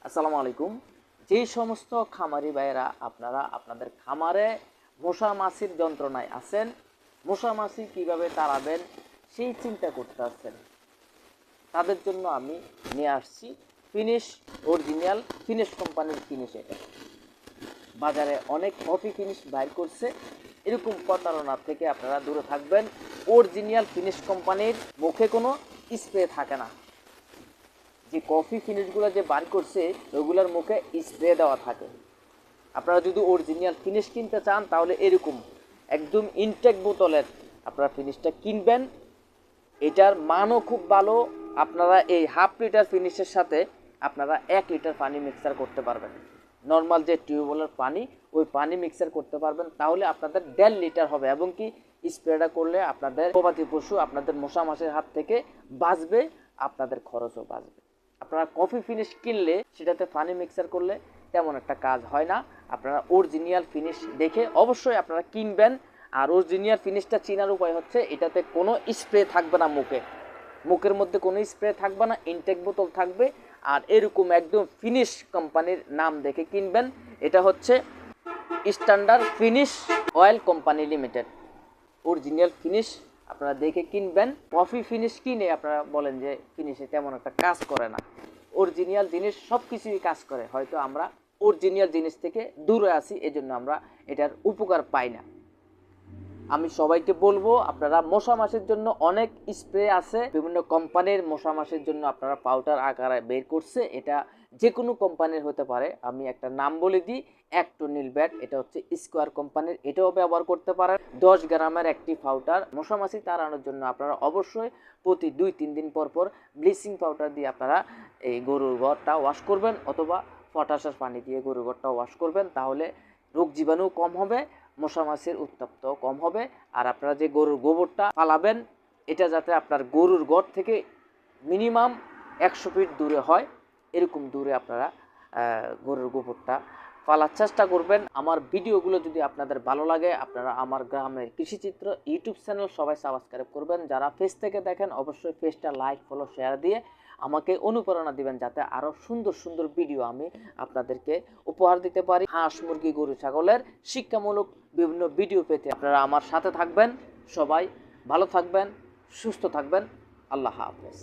আসসালামু আলাইকুম। যেই সমস্ত খামারি ভাইয়েরা আপনারা আপনাদের খামারে মশা মাছির যন্ত্রণায় আছেন, মশা মাছি কীভাবে তাড়াবেন সেই চিন্তা করতে আছেন, তাদের জন্য আমি নিয়ে আসছি ফিনিশ অরিজিনাল ফিনিশ কোম্পানির ফিনিশ। এটা বাজারে অনেক কফি ফিনিশ বাইর করছে, এরকম প্রতারণা থেকে আপনারা দূরে থাকবেন। অরিজিনাল ফিনিশ কোম্পানির মুখে কোনো স্প্রে থাকে না। যে কফি ফিনিশগুলো যে বার করছে ওগুলোর মুখে স্প্রে দেওয়া থাকে। আপনারা যদি অরিজিনাল ফিনিশ কিনতে চান তাহলে এরকম একদম ইনটেক বোতলের আপনারা ফিনিশটা কিনবেন। এটার মানও খুব ভালো। আপনারা এই হাফ লিটার ফিনিশের সাথে আপনারা 1 লিটার পানি মিক্সার করতে পারবেন। নর্মাল যে টিউবওয়েলের পানি, ওই পানি মিক্সার করতে পারবেন, তাহলে আপনাদের 1.5 লিটার হবে। এবং কি স্প্রেটা করলে আপনাদের গবাদি পশু আপনাদের মশা মাছির হাত থেকে বাঁচবে, আপনাদের খরচও বাঁচবে। আপনারা কফি ফিনিশ কিনলে সেটাতে পানি মিক্সার করলে তেমন একটা কাজ হয় না। আপনারা অরিজিনাল ফিনিশ দেখে অবশ্যই আপনারা কিনবেন। আর অরিজিনাল ফিনিশটা চেনার উপায় হচ্ছে এটাতে কোনো স্প্রে থাকবে না, মুখের মধ্যে কোনো স্প্রে থাকবে না, ইনটেক বোতল থাকবে। আর এরকম একদম ফিনিশ কোম্পানির নাম দেখে কিনবেন। এটা হচ্ছে standard finish oil company limited. Original finish আপনারা দেখে কিনবেন। কফি ফিনিশ কিনে আপনারা বলেন যে ফিনিশে তেমন একটা কাজ করে না। অরিজিনাল জিনিস সব কিছুই কাজ করে, হয়তো আমরা অরিজিনাল জিনিস থেকে দূরে আছি, এজন্য আমরা এটার উপকার পাই না। আমি সবাইকে বলবো আপনারা মশা মাছির জন্য অনেক স্প্রে আছে, বিভিন্ন কোম্পানির মশা মাছির জন্য আপনারা পাউডার আকারে বের করছে। এটা যে কোনো কোম্পানির হতে পারে। আমি একটা নাম বলে দিই, অ্যাক্টোনিল ব্যাট। এটা হচ্ছে স্কোয়ার কোম্পানির, এটাও ব্যবহার করতে পারেন। 10 গ্রামের একটি পাউডার। মশা মাছি তাড়ানোর জন্য আপনারা অবশ্যই প্রতি 2-3 দিন পর পর ব্লিচিং পাউডার দিয়ে আপনারা এই গরুর ঘরটা ওয়াশ করবেন, অথবা পটাশের পানি দিয়ে গরুর ঘরটা ওয়াশ করবেন। তাহলে রোগ জীবাণু কম হবে, মশা মাছির উত্তপ্ত কম হবে। আর আপনারা যে গরুর গোবরটা ফালাবেন, এটা যাতে আপনার গরুর ঘর থেকে মিনিমাম 100 ফিট দূরে হয়, এরকম দূরে আপনারা গরুর গোবরটা ফালার চেষ্টা করবেন। আমার ভিডিওগুলো যদি আপনাদের ভালো লাগে, আপনারা আমার গ্রামের কৃষিচিত্র ইউটিউব চ্যানেল সবাই সাবস্ক্রাইব করবেন। যারা পেজ থেকে দেখেন অবশ্যই পেজটা লাইক, ফলো, শেয়ার দিয়ে আমাকে অনুপ্রেরণা দিবেন, যাতে আরও সুন্দর সুন্দর ভিডিও আমি আপনাদেরকে উপহার দিতে পারি। হাঁস, মুরগি, গরু, ছাগলের শিক্ষামূলক বিভিন্ন ভিডিও পেতে আপনারা আমার সাথে থাকবেন। সবাই ভালো থাকবেন, সুস্থ থাকবেন। আল্লাহ হাফেজ।